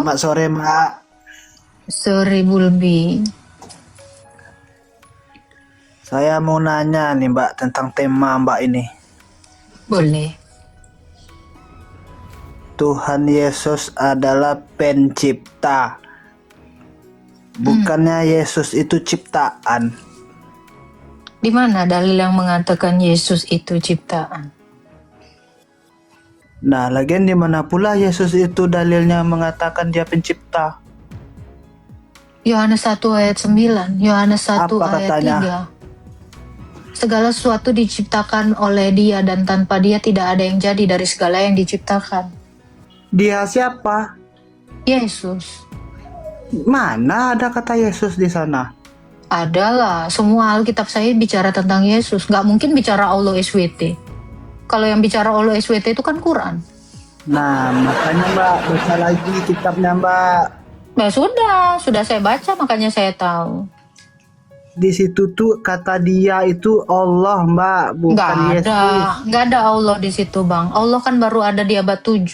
Selamat sore, Mbak. Sore Bulbi. Saya mau nanya nih, Mbak, tentang tema Mbak ini. Boleh. Tuhan Yesus adalah pencipta. Bukannya Yesus itu ciptaan. Di mana dalil yang mengatakan Yesus itu ciptaan? Nah, lagian di mana pula Yesus itu dalilnya mengatakan dia pencipta? Yohanes 1 ayat 9, Yohanes 1 Apa ayat katanya? 3. Segala sesuatu diciptakan oleh Dia dan tanpa Dia tidak ada yang jadi dari segala yang diciptakan. Dia siapa? Yesus. Mana ada kata Yesus di sana? Adalah, semua Alkitab saya bicara tentang Yesus. Gak mungkin bicara Allah SWT. Kalau yang bicara Allah SWT itu kan Quran. Nah, makanya Mbak, baca lagi kitabnya Mbak. Nah sudah saya baca makanya saya tahu. Di situ tuh kata dia itu Allah, Mbak, bukan Yesus. Nggak ada Allah di situ, Bang. Allah kan baru ada di abad 7.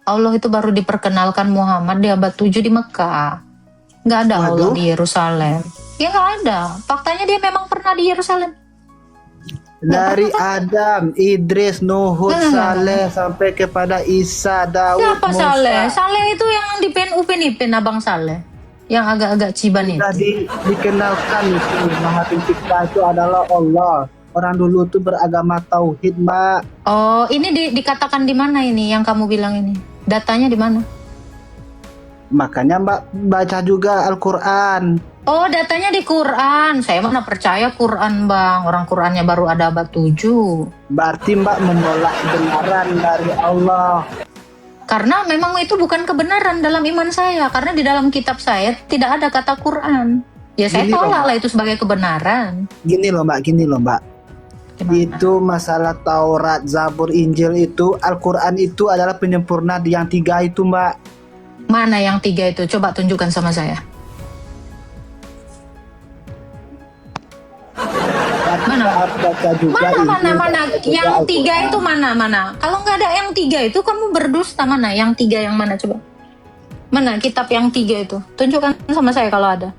Allah itu baru diperkenalkan Muhammad di abad 7 di Mekah. Nggak ada Allah Waduh. di Yerusalem. Ya nggak ada. Faktanya dia memang pernah di Yerusalem. Dari Adam, Idris, Nuh, Saleh sampai kepada Isa, Daud, Siapa Musa. Saleh? Saleh itu yang di Upin Abang Saleh. Yang agak-agak ciban itu. Sudah dikenalkan itu Maha Pencipta itu adalah Allah. Orang dulu tuh beragama tauhid, Mbak. Oh, ini dikatakan di mana ini yang kamu bilang ini? Datanya di mana? Makanya Mbak baca juga Al-Quran. Oh, datanya di Quran. Saya mana percaya Quran, Bang. Orang Qurannya baru ada abad 7. Berarti Mbak menolak kebenaran dari Allah. Karena memang itu bukan kebenaran dalam iman saya. Karena di dalam kitab saya tidak ada kata Quran. Ya saya Gini loh, tolak Mbak. lah itu sebagai kebenaran. Gini loh Mbak. Gimana? Itu masalah Taurat, Zabur, Injil itu, Al-Quran itu adalah penyempurna yang 3 itu, Mbak. Mana yang 3 itu? Coba tunjukkan sama saya. Mana? Harus baca juga Mana? Yang 3 itu mana? Kalau nggak ada yang 3 itu kamu berdusta. Mana? Yang 3 yang mana coba? Mana kitab yang 3 itu? Tunjukkan sama saya kalau ada.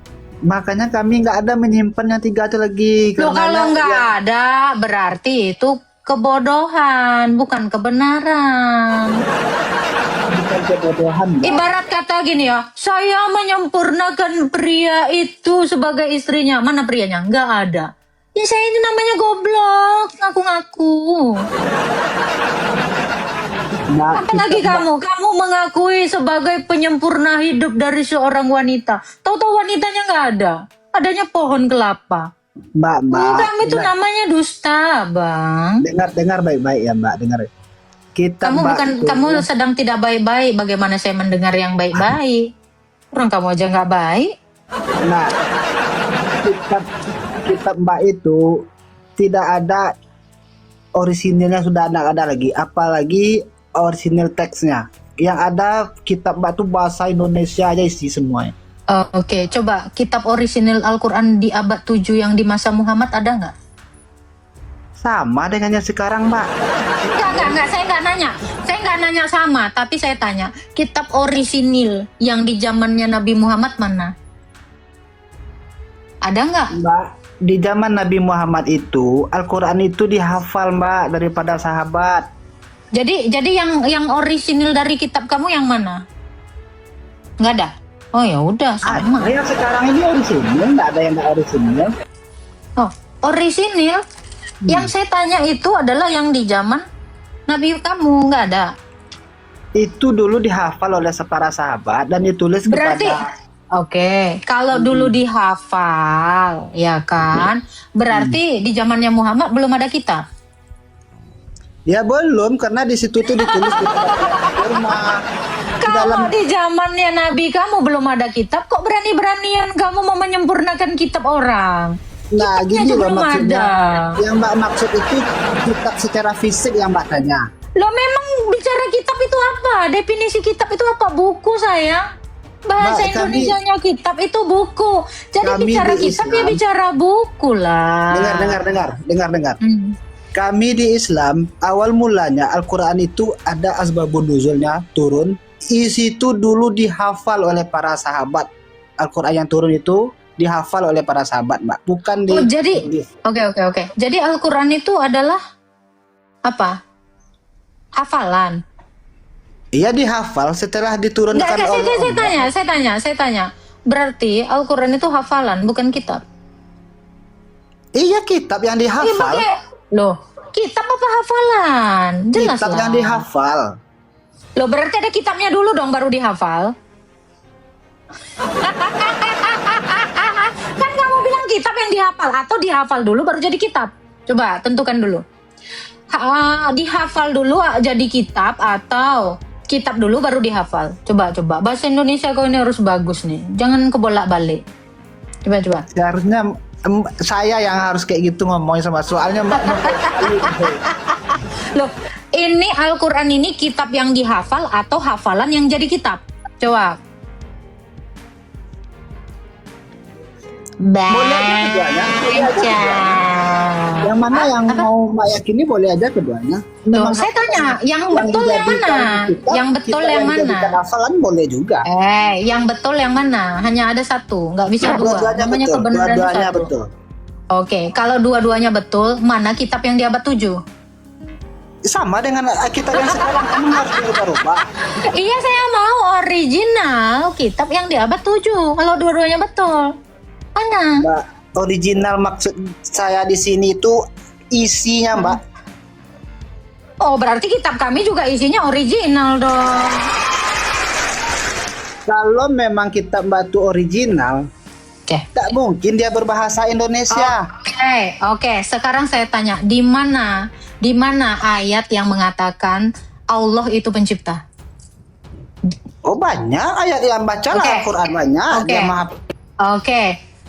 Makanya kami nggak ada menyimpan yang 3 itu lagi. Loh, kalau nggak ya, ada berarti itu kebodohan, bukan kebenaran. bukan kebodohan, Mbak. Ibarat kata gini ya, saya menyempurnakan pria itu sebagai istrinya. Mana prianya? Nggak ada. Ya saya ini namanya goblok, ngaku-ngaku. Nah, Apalagi kamu mengakui sebagai penyempurna hidup dari seorang wanita. Tahu-tahu wanitanya nggak ada. Adanya pohon kelapa. Mbak, Kamu itu namanya dusta, Bang. dengar baik-baik ya, Mbak, dengar. Kita Kamu sedang tidak baik-baik. Bagaimana saya mendengar yang baik-baik? Orang kamu aja nggak baik. Nah, kitab Mbak itu tidak ada orisinilnya, sudah tidak ada lagi, apalagi orisinil teksnya. Yang ada kitab Mbak itu bahasa Indonesia aja isi semuanya. Oke, coba kitab orisinil Al-Quran di abad 7 yang di masa Muhammad ada nggak? Sama dengan yang sekarang, Mbak. Enggak, saya nggak nanya. Saya nggak nanya sama, tapi saya tanya, kitab orisinil yang di zamannya Nabi Muhammad mana? Ada nggak? Mbak, di zaman Nabi Muhammad itu Al-Quran itu dihafal, Mbak, daripada sahabat. Jadi yang orisinil dari kitab kamu yang mana? Nggak ada. Oh ya udah sama. Ada yang sekarang ini orisinil, nggak ada yang nggak orisinil. Oh, orisinil. Yang saya tanya itu adalah yang di zaman Nabi kamu, nggak ada. Itu dulu dihafal oleh para sahabat dan ditulis Berarti kepada. Oke, kalau dulu dihafal, ya kan? Berarti di zamannya Muhammad belum ada kitab. Ya belum, karena di situ tuh ditulis di rumah. Kalau di zamannya Nabi kamu belum ada kitab, kok berani-beranian kamu mau menyempurnakan kitab orang? Nah, Kitabnya gini aja loh belum maksudnya. ada. Yang Mbak maksud itu kitab secara fisik yang Mbak tanya. Loh, memang bicara kitab itu apa? Definisi kitab itu apa? Buku, sayang. Bahasa Mbak, Indonesianya kitab itu buku. Jadi kami bicara di kitab ya Islam- bicara buku lah. Dengar. Hmm. Kami di Islam awal mulanya Al-Quran itu ada asbabun nuzulnya turun isi itu dulu dihafal oleh para sahabat. Al-Quran yang turun itu dihafal oleh para sahabat, Mbak. Bukan Oh, jadi oke. Jadi Al-Quran itu adalah apa? Hafalan. Iya, dihafal setelah diturunkan Enggak, oleh Allah. saya tanya. Berarti Al-Quran itu hafalan, bukan kitab. Iya, kitab yang Iya, dihafal. pakai. Loh, kitab apa hafalan? Jelas Kitab lah. yang dihafal. Loh, berarti ada kitabnya dulu dong baru dihafal. Kan kamu bilang kitab yang dihafal atau dihafal dulu baru jadi kitab. Coba tentukan dulu. Dihafal dulu jadi kitab atau kitab dulu baru dihafal. Coba. Bahasa Indonesia kau ini harus bagus nih. Jangan kebolak-balik. Coba. Seharusnya saya yang harus kayak gitu ngomongin sama soalnya Mbak. Loh, ini Al-Quran ini kitab yang dihafal atau hafalan yang jadi kitab? Coba. Boleh aja keduanya. Baca. Yang mana yang mau Mbak yakini boleh aja keduanya. Loh, saya tanya, yang betul yang mana? Yang betul yang mana? Hafalan boleh juga. Yang betul yang mana? Hanya ada satu, nggak bisa dua. Dua-duanya Namanya betul. kebenaran Dua-duanya satu. betul. Oke, kalau dua-duanya betul, mana kitab yang di abad 7? Sama dengan kitab yang sekarang kamu harus dirubah-rubah. Iya, saya mau original kitab yang di abad 7. Kalau dua-duanya betul. Mana? Mbak, original maksud saya di sini itu isinya, Mbak. Oh, berarti kitab kami juga isinya original dong. Kalau memang kitab Mbak itu original, Oke. tak mungkin dia berbahasa Indonesia. Oke. Sekarang saya tanya, di mana ayat yang mengatakan Allah itu pencipta? Oh, banyak ayat yang baca Oke. Al-Quran banyak. Oke. Dia maaf. Oke.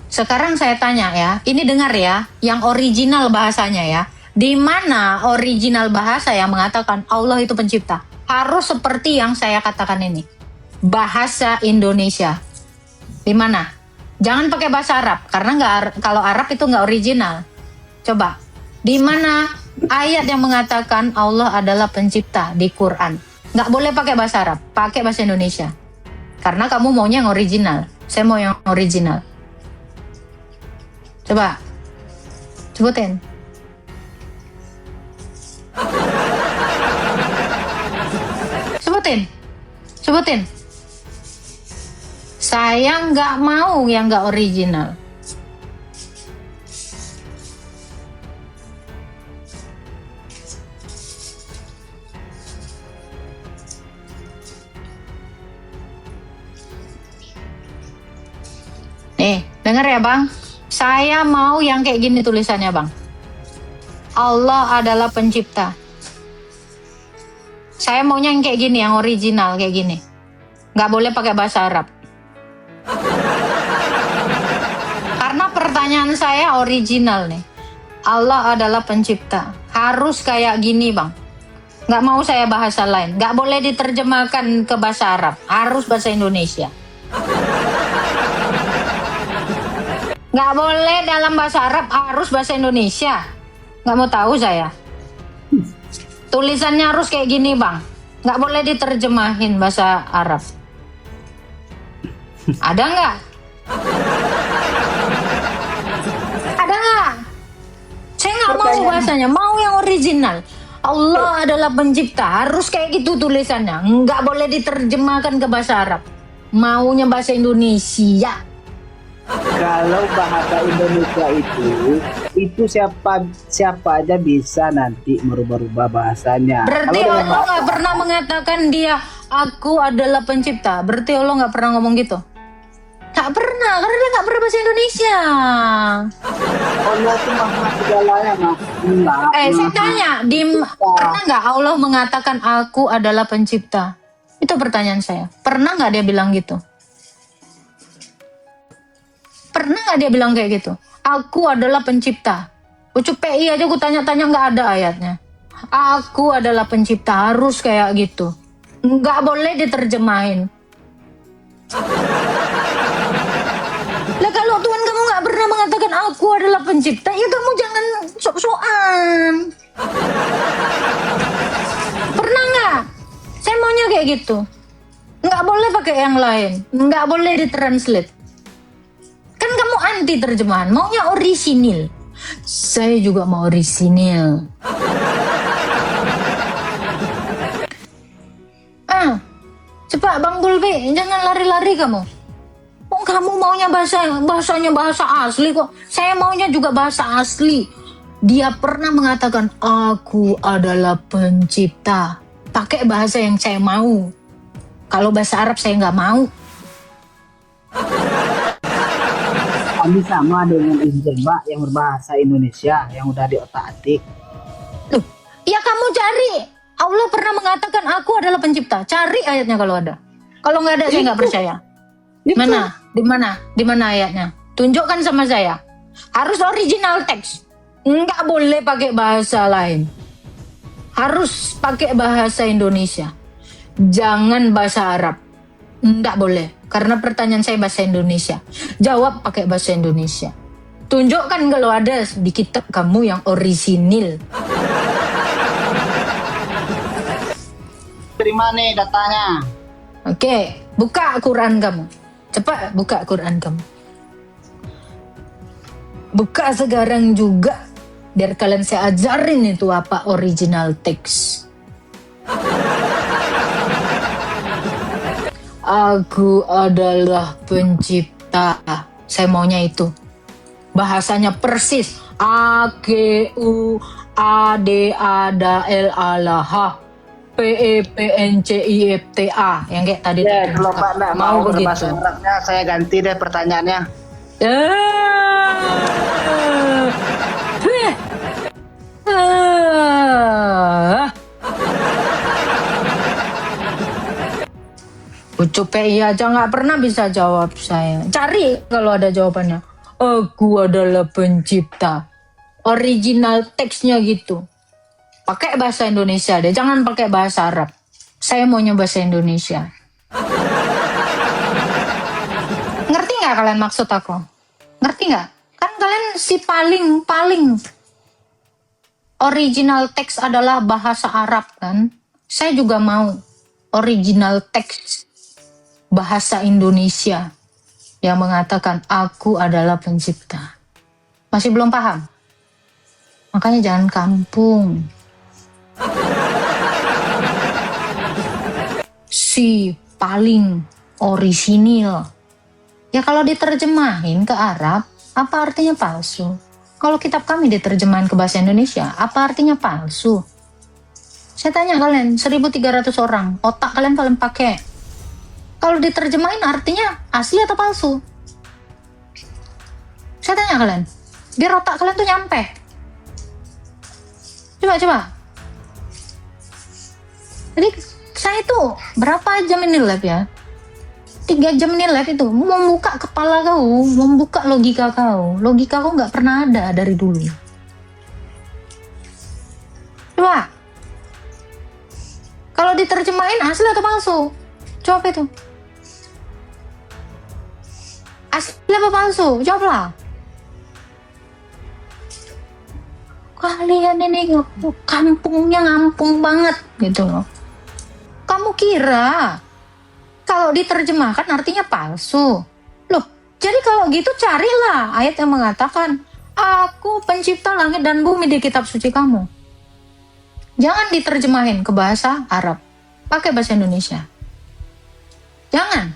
Sekarang saya tanya ya, ini dengar ya, yang original bahasanya ya. Di mana original bahasa yang mengatakan Allah itu pencipta? Harus seperti yang saya katakan ini. Bahasa Indonesia. Di mana? Jangan pakai bahasa Arab, karena kalau Arab itu nggak original. Coba, di mana ayat yang mengatakan Allah adalah pencipta di Quran? Nggak boleh pakai bahasa Arab, pakai bahasa Indonesia. Karena kamu maunya yang original, saya mau yang original. Coba, sebutin. Sebutin. Saya nggak mau yang nggak original. Nih, denger ya Bang. Saya mau yang kayak gini tulisannya Bang. Allah adalah pencipta. Saya maunya yang kayak gini, yang original kayak gini. Nggak boleh pakai bahasa Arab. Karena pertanyaan saya original nih. Allah adalah pencipta. Harus kayak gini Bang. Nggak mau saya bahasa lain. Nggak boleh diterjemahkan ke bahasa Arab. Harus bahasa Indonesia. Nggak boleh dalam bahasa Arab, harus bahasa Indonesia. Nggak mau tahu saya. Tulisannya harus kayak gini Bang. Nggak boleh diterjemahin bahasa Arab. Ada nggak? Ada nggak? Saya nggak mau bahasanya, mau yang original. Allah adalah pencipta, harus kayak gitu tulisannya. Nggak boleh diterjemahkan ke bahasa Arab. Maunya bahasa Indonesia. Kalau bahasa Indonesia itu siapa aja bisa nanti merubah-rubah bahasanya. Berarti Kalau dengan Allah nggak pernah mengatakan dia, aku adalah pencipta. Berarti Allah nggak pernah ngomong gitu? Tak pernah, karena dia nggak pernah bahasa Indonesia. Allah itu maha segalanya, Mas. Saya tanya, pernah nggak Allah mengatakan aku adalah pencipta? Itu pertanyaan saya. Pernah nggak dia bilang gitu? Pernah nggak dia bilang kayak gitu? Aku adalah pencipta. Ucup PI aja gue tanya-tanya nggak ada ayatnya. Aku adalah pencipta, harus kayak gitu. Nggak boleh diterjemahin. Lah kalau Tuhan kamu nggak pernah mengatakan aku adalah pencipta, ya kamu jangan sok-sokan. Pernah nggak? Saya maunya kayak gitu. Nggak boleh pakai yang lain. Nggak boleh ditranslate. Kan kamu anti terjemahan, maunya orisinil. Saya juga mau orisinil. Cepat Bang Gulbi, jangan lari-lari kamu. Oh, kamu maunya bahasanya bahasa asli kok. Saya maunya juga bahasa asli. Dia pernah mengatakan, aku adalah pencipta. Pakai bahasa yang saya mau. Kalau bahasa Arab saya nggak mau. Kami sama dengan Injil Mbak yang berbahasa Indonesia yang udah diotak-atik. Loh, ya kamu cari. Allah pernah mengatakan aku adalah pencipta. Cari ayatnya kalau ada. Kalau nggak ada saya nggak percaya. Itu. Mana? Di mana ayatnya? Tunjukkan sama saya. Harus original teks. Nggak boleh pakai bahasa lain. Harus pakai bahasa Indonesia. Jangan bahasa Arab. Nggak boleh. Karena pertanyaan saya bahasa Indonesia. Jawab pakai bahasa Indonesia. Tunjukkan kalau ada di kitab kamu yang orisinil. Terima nih datanya. Oke, buka Quran kamu. Cepat buka Quran kamu. Buka sekarang juga. Biar kalian saya ajarin itu apa original text. Aku adalah pencipta. Saya maunya itu. Bahasanya persis. A, G, U, A, D, A, D, L, A, L, H. P, E, P, N, C, I, F, T, A. Yang kayak tadi. Ya, kalau Pak nggak mau begitu. berbahasa Arabnya, saya ganti deh pertanyaannya. Ucup iya aja nggak pernah bisa jawab saya. Cari kalau ada jawabannya. Aku adalah pencipta. Original teksnya gitu. Pakai bahasa Indonesia deh, jangan pakai bahasa Arab. Saya maunya bahasa Indonesia. Ngerti nggak kalian maksud aku? Ngerti nggak? Kan kalian si paling original teks adalah bahasa Arab kan? Saya juga mau original teks bahasa Indonesia yang mengatakan aku adalah pencipta. Masih belum paham? Makanya jangan kampung. Si paling orisinil. Ya kalau diterjemahin ke Arab, apa artinya palsu? Kalau kitab kami diterjemahin ke bahasa Indonesia, apa artinya palsu? Saya tanya kalian, 1.300 orang, otak kalian pakai. Kalau diterjemahin artinya asli atau palsu? Saya tanya kalian, biar otak kalian tuh nyampe. Coba. Jadi saya tuh berapa jam ini live ya? 3 jam ini live itu membuka kepala kau, membuka logika kau. Logika kau nggak pernah ada dari dulu. Coba. Kalau diterjemahin asli atau palsu? Jawab itu. Asli apa palsu? Jawablah. Kalian ini kampungnya ngampung banget gitu loh. Kamu kira kalau diterjemahkan artinya palsu? Loh, jadi kalau gitu carilah ayat yang mengatakan aku pencipta langit dan bumi di kitab suci kamu. Jangan diterjemahin ke bahasa Arab. Pakai bahasa Indonesia. Jangan.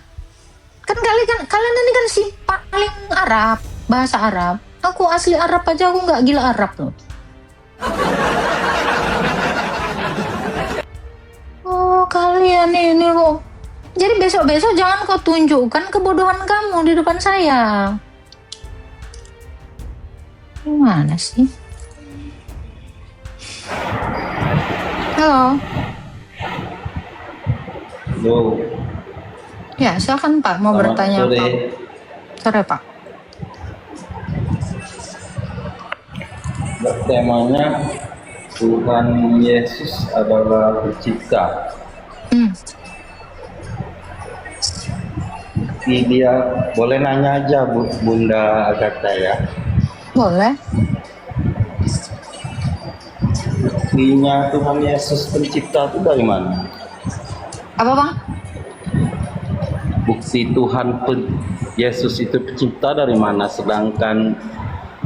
Kan kalian ini kan si paling Arab, bahasa Arab. Aku asli Arab aja aku nggak gila Arab loh. Oh, kalian ini kok. Jadi besok-besok jangan kau tunjukkan kebodohan kamu di depan saya. Gimana sih? Halo. Halo. Ya, silakan Pak, mau Selamat bertanya sore. apa? Sore Pak. Temanya Tuhan Yesus adalah pencipta. Jadi dia boleh nanya aja Bunda Agatha ya. Boleh. Buktinya Tuhan Yesus pencipta itu dari mana? Apa Bang? bukti Tuhan Yesus itu pencipta dari mana, sedangkan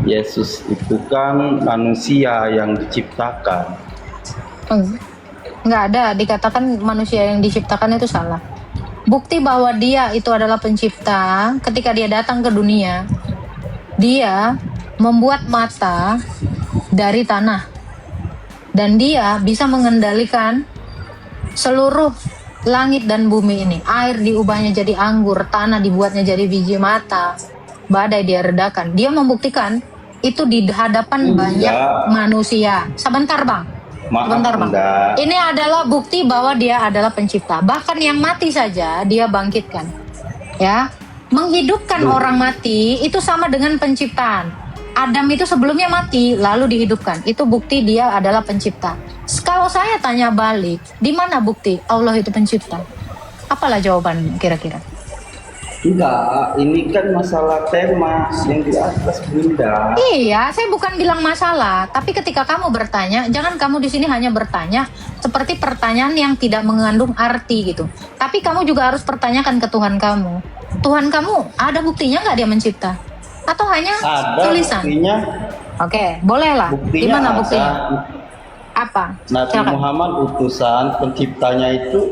Yesus itu kan manusia yang diciptakan. Nggak ada dikatakan manusia yang diciptakan, itu salah. Bukti bahwa dia itu adalah pencipta, ketika dia datang ke dunia, dia membuat mata dari tanah, dan dia bisa mengendalikan seluruh langit dan bumi ini. Air diubahnya jadi anggur, tanah dibuatnya jadi biji mata, badai dia redakan. Dia membuktikan itu di hadapan banyak manusia. Sebentar bang, sebentar bang. Ini adalah bukti bahwa dia adalah pencipta. Bahkan yang mati saja dia bangkitkan. Ya, menghidupkan orang mati itu sama dengan penciptaan. Adam itu sebelumnya mati lalu dihidupkan. Itu bukti dia adalah pencipta. Kalau saya tanya balik, di mana bukti Allah itu pencipta? Apalah jawaban kira-kira? Enggak, ini kan masalah tema yang di atas Bunda. Iya, saya bukan bilang masalah, tapi ketika kamu bertanya, jangan kamu di sini hanya bertanya seperti pertanyaan yang tidak mengandung arti gitu. Tapi kamu juga harus pertanyakan ke Tuhan kamu. Tuhan kamu ada buktinya nggak dia mencipta? Atau hanya Ada tulisan? buktinya. Oke, bolehlah. Di Buktinya mana ada. buktinya? Apa? Nabi Silakan. Muhammad utusan, penciptanya itu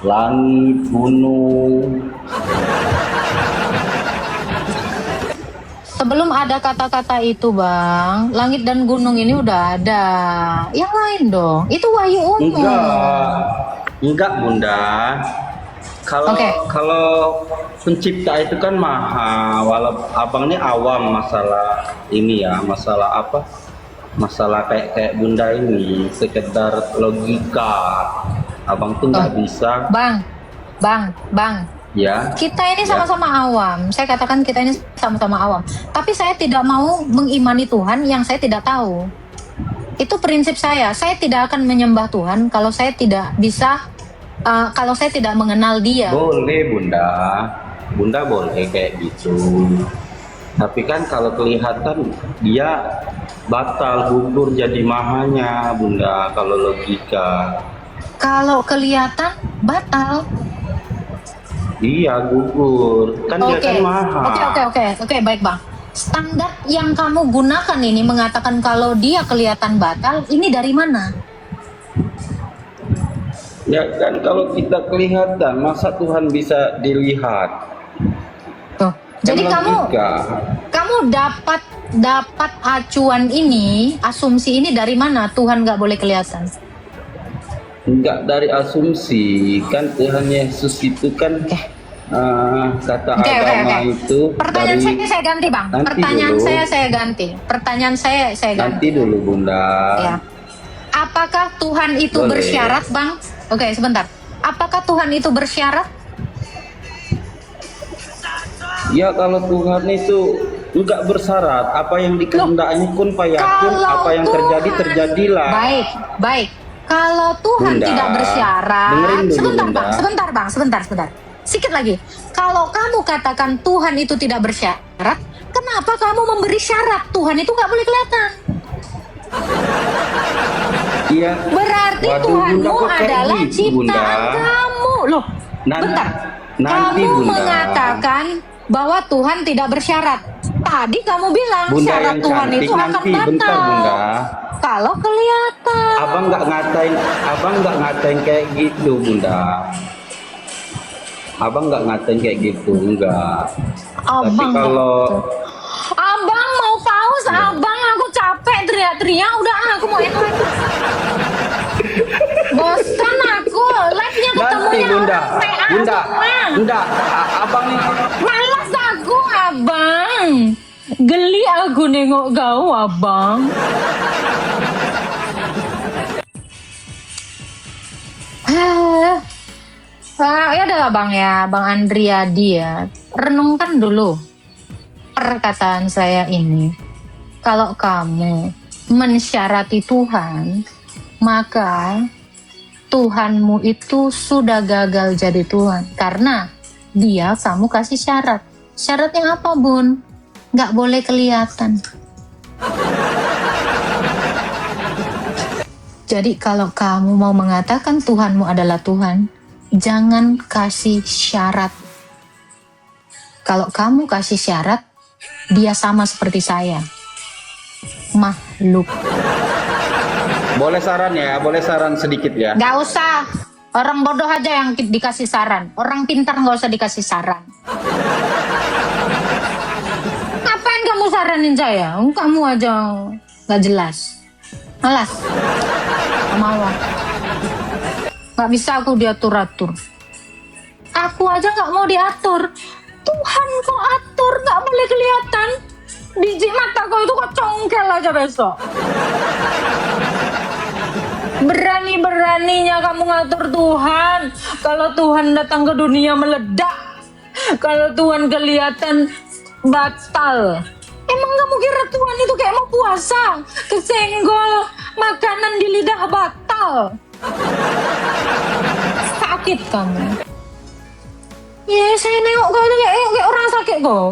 langit, gunung. Sebelum ada kata-kata itu bang, langit dan gunung ini udah ada. Yang lain dong, itu wahyu umum. Enggak Bunda. Kalau Oke. kalau pencipta itu kan maha, walaupun abang ini awam masalah ini ya, masalah apa? Masalah kayak Bunda ini sekedar logika. Abang tuh nggak bisa. Bang. Ya. Kita ini sama-sama awam. Saya katakan kita ini sama-sama awam. Tapi saya tidak mau mengimani Tuhan yang saya tidak tahu. Itu prinsip saya. Saya tidak akan menyembah Tuhan kalau saya tidak bisa, kalau saya tidak mengenal Dia. Boleh Bunda boleh kayak gitu. Tapi kan kalau kelihatan dia batal, gugur jadi mahanya Bunda kalau logika. Kalau kelihatan batal. Iya gugur, kan dia kan maha. Oke, baik bang. Standar yang kamu gunakan ini mengatakan kalau dia kelihatan batal, ini dari mana? Ya kan kalau kita kelihatan, masa Tuhan bisa dilihat? Tuh. Jadi Kan logika. kamu dapat acuan ini, asumsi ini dari mana? Tuhan nggak boleh kelihatan. Enggak dari asumsi, kan Tuhan Yesus itu kan kata agama itu Pertanyaan dari saya ganti bang. Nanti Pertanyaan dulu. saya ganti. Pertanyaan saya ganti. nanti dulu Bunda. Ya. Apakah Tuhan itu Boleh. bersyarat bang? Oke, sebentar. Apakah Tuhan itu bersyarat? Ya kalau Tuhan itu enggak bersyarat, apa yang dikehendaknya kun fayakun, apa yang terjadi terjadilah. Baik. Kalau Tuhan Bunda, tidak bersyarat, dengerin dulu, sebentar Bunda. bang, sebentar. Sedikit lagi. Kalau kamu katakan Tuhan itu tidak bersyarat, kenapa kamu memberi syarat Tuhan itu nggak boleh kelihatan? Iya. Berarti Waduh, Tuhanmu Bunda, kok kayak adalah gitu, ciptaan Bunda? kamu. Loh, bentar. Nanti Kamu Bunda. mengatakan bahwa Tuhan tidak bersyarat. Tadi kamu bilang Bunda syarat yang Tuhan cantik itu akan nanti, batal. bentar Bunda. Kalau kelihatan. Abang nggak ngatain kayak gitu Bunda. Abang nggak ngatain kayak gitu, enggak. Tapi kalau Abang mau pause, abang aku capek teriak-teriak, udah aku mau enak. Bosan aku, live-nya nanti ketemunya Bunda, orang PA Bunda, semua. Bunda, abang nih. Malas aku abang. Geli aku nengok kau abang. Ya adalah bang ya, bang Andriadi ya. Renungkan dulu perkataan saya ini. Kalau kamu mensyarati Tuhan, maka Tuhanmu itu sudah gagal jadi Tuhan. Karena dia kamu kasih syarat. Syaratnya apa bun? Nggak boleh kelihatan. Jadi kalau kamu mau mengatakan Tuhanmu adalah Tuhan, jangan kasih syarat Kalau kamu kasih syarat, dia sama seperti saya. Makhluk. Boleh saran ya, boleh saran sedikit ya. Gak usah. Orang bodoh aja yang dikasih saran. Orang pintar gak usah dikasih saran. Ngapain kamu saranin saya? Kamu aja gak jelas. Malas. Gak mau. Gak bisa aku diatur-atur. Aku aja gak mau diatur. Tuhan kok atur, gak boleh kelihatan. Biji mata kau itu kok congkel aja besok. Berani-beraninya kamu ngatur Tuhan. Kalau Tuhan datang ke dunia meledak. Kalau Tuhan kelihatan batal. Emang kamu kira Tuhan itu kayak mau puasa? Kesenggol makanan di lidah batal. Sakit kamu. Ya saya nengok kau itu kayak orang sakit kok.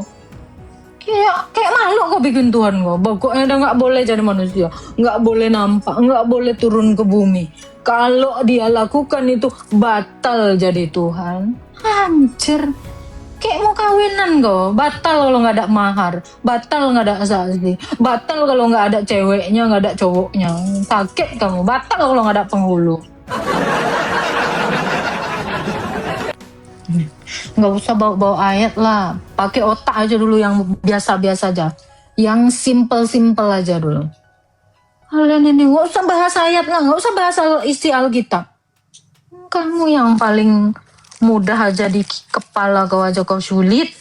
Kayak makhluk kok bikin Tuhan kok. Pokoknya udah nggak boleh jadi manusia, nggak boleh nampak, nggak boleh turun ke bumi. Kalau dia lakukan itu batal jadi Tuhan. Hancur. Kayak mau kawinan kok. Batal kalau nggak ada mahar, batal nggak ada saksi, batal kalau nggak ada ceweknya, nggak ada cowoknya. Sakit kamu. Batal kalau nggak ada penghulu. Nggak usah bawa-bawa ayat lah, pakai otak aja dulu yang biasa-biasa aja, yang simple-simple aja dulu. Kalian ini nggak usah bahas ayat lah, nggak usah bahas isi Alkitab. Kamu yang paling mudah aja di kepala kau aja kau sulit.